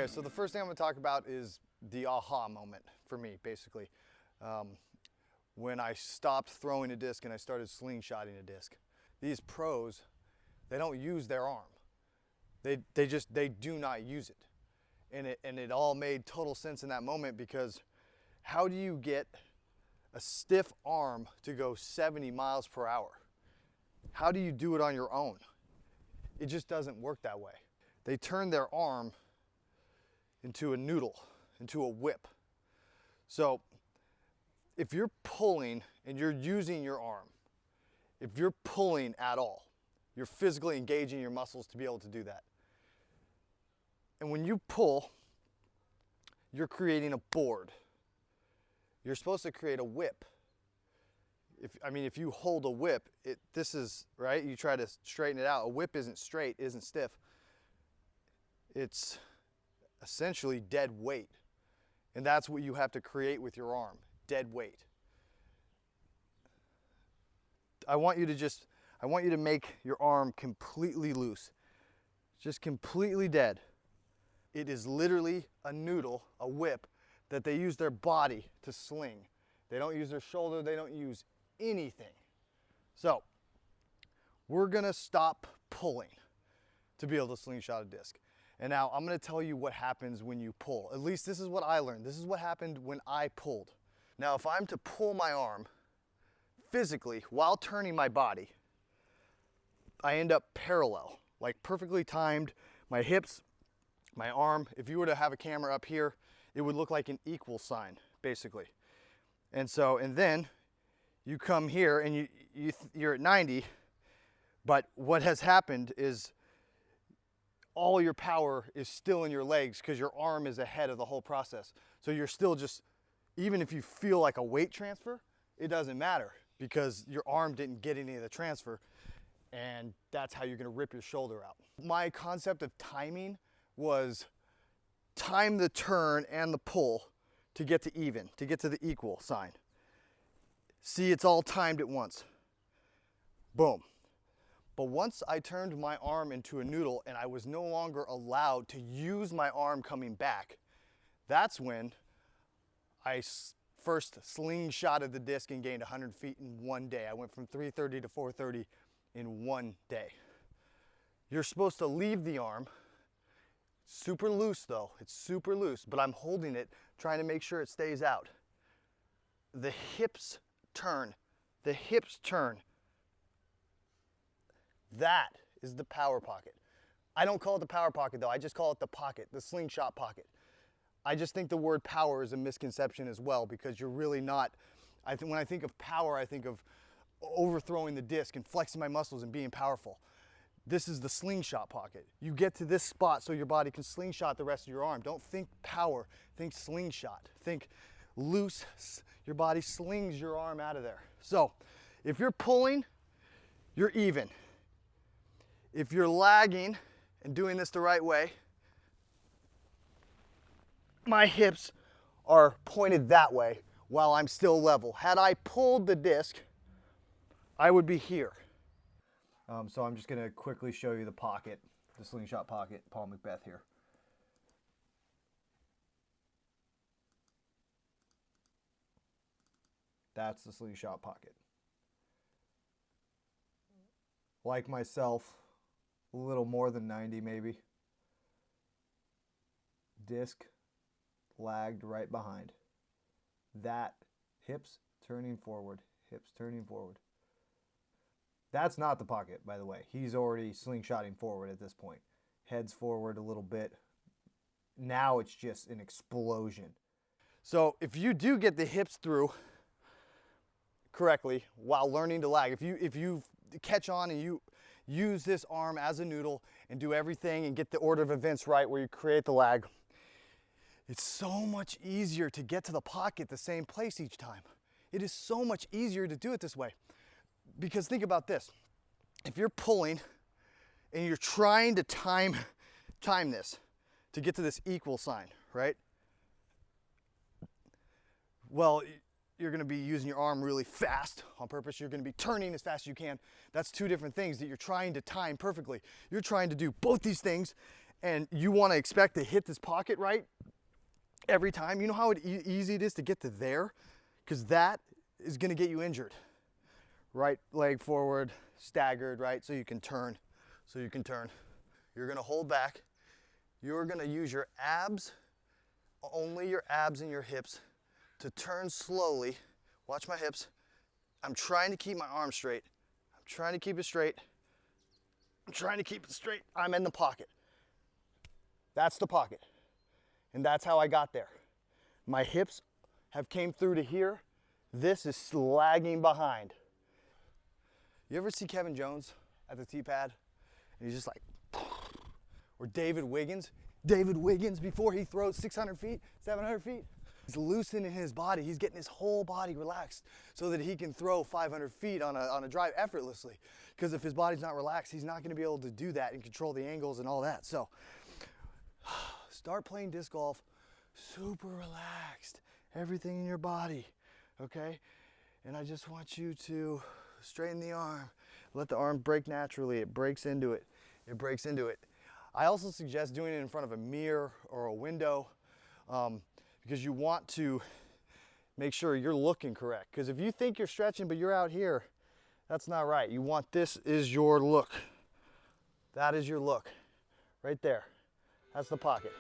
Okay, so the first thing I'm going to talk about is the aha moment for me, basically. When I stopped throwing a disc and I started slingshotting a disc. These pros, they don't use their arm. They do not use it. And it all made total sense in that moment, because how do you get a stiff arm to go 70 miles per hour? How do you do it on your own? It just doesn't work that way. They turn their arm into a noodle, into a whip. So if you're pulling and you're using your arm, if you're pulling at all, you're physically engaging your muscles to be able to do that. And when you pull, you're creating a board. You're supposed to create a whip. If you hold a whip, this is, right? You try to straighten it out. A whip isn't straight, isn't stiff. It's essentially dead weight. And that's what you have to create with your arm, dead weight. I want you to make your arm completely loose, just completely dead. It is literally a noodle, a whip, that they use their body to sling. They don't use their shoulder, they don't use anything. So, we're gonna stop pulling to be able to slingshot a disc. And now I'm gonna tell you what happens when you pull. At least this is what I learned. This is what happened when I pulled. Now, if I'm to pull my arm physically while turning my body, I end up parallel, like perfectly timed. My hips, my arm, if you were to have a camera up here, it would look like an equal sign, basically. And then you come here and you're at 90, but what has happened is all your power is still in your legs because your arm is ahead of the whole process. So you're still just, even if you feel like a weight transfer, it doesn't matter because your arm didn't get any of the transfer, and that's how you're gonna rip your shoulder out. My concept of timing was time the turn and the pull to get to even, to get to the equal sign. See, it's all timed at once. Boom. But once I turned my arm into a noodle and I was no longer allowed to use my arm coming back, that's when I first slingshotted the disc and gained 100 feet in one day. I went from 330 to 430 in one day. You're supposed to leave the arm. Super loose though, it's super loose, but I'm holding it, trying to make sure it stays out. The hips turn, the hips turn. That is the power pocket. I don't call it the power pocket though, I just call it the pocket, the slingshot pocket. I just think the word power is a misconception as well, because you're really not, when I think of power, I think of overthrowing the disc and flexing my muscles and being powerful. This is the slingshot pocket. You get to this spot so your body can slingshot the rest of your arm. Don't think power, think slingshot. Think loose, your body slings your arm out of there. So, if you're pulling, you're even. If you're lagging and doing this the right way, my hips are pointed that way while I'm still level. Had I pulled the disc, I would be here. So I'm just gonna quickly show you the pocket, the slingshot pocket, Paul McBeth here. That's the slingshot pocket. Like myself, a little more than 90 maybe. Disc lagged right behind. That, hips turning forward, hips turning forward. That's not the pocket, by the way. He's already slingshotting forward at this point. Heads forward a little bit. Now it's just an explosion. So if you do get the hips through correctly while learning to lag, if you catch on and you use this arm as a noodle and do everything and get the order of events right where you create the lag, it's so much easier to get to the pocket the same place each time. It is so much easier to do it this way. Because think about this, if you're pulling and you're trying to time this to get to this equal sign, right? Well, you're gonna be using your arm really fast on purpose. You're gonna be turning as fast as you can. That's two different things that you're trying to time perfectly. You're trying to do both these things and you want to expect to hit this pocket right every time. You know how easy it is to get to there? Because that is going to get you injured. Right leg forward, staggered, right? So you can turn, You're going to hold back. You're going to use your abs, only your abs and your hips, to turn slowly. Watch my hips. I'm trying to keep my arm straight. I'm trying to keep it straight. I'm in the pocket. That's the pocket. And that's how I got there. My hips have came through to here. This is lagging behind. You ever see Kevin Jones at the T-pad? And he's just like, or David Wiggins. David Wiggins, before he throws 600 feet, 700 feet, he's loosening his body. He's getting his whole body relaxed so that he can throw 500 feet on a drive effortlessly. Because if his body's not relaxed, he's not going to be able to do that and control the angles and all that. So start playing disc golf super relaxed. Everything in your body, okay? And I just want you to straighten the arm. Let the arm break naturally. It breaks into it. I also suggest doing it in front of a mirror or a window because you want to make sure you're looking correct. Because if you think you're stretching but you're out here, that's not right. You want this is your look. That is your look. Right there. That's the pocket.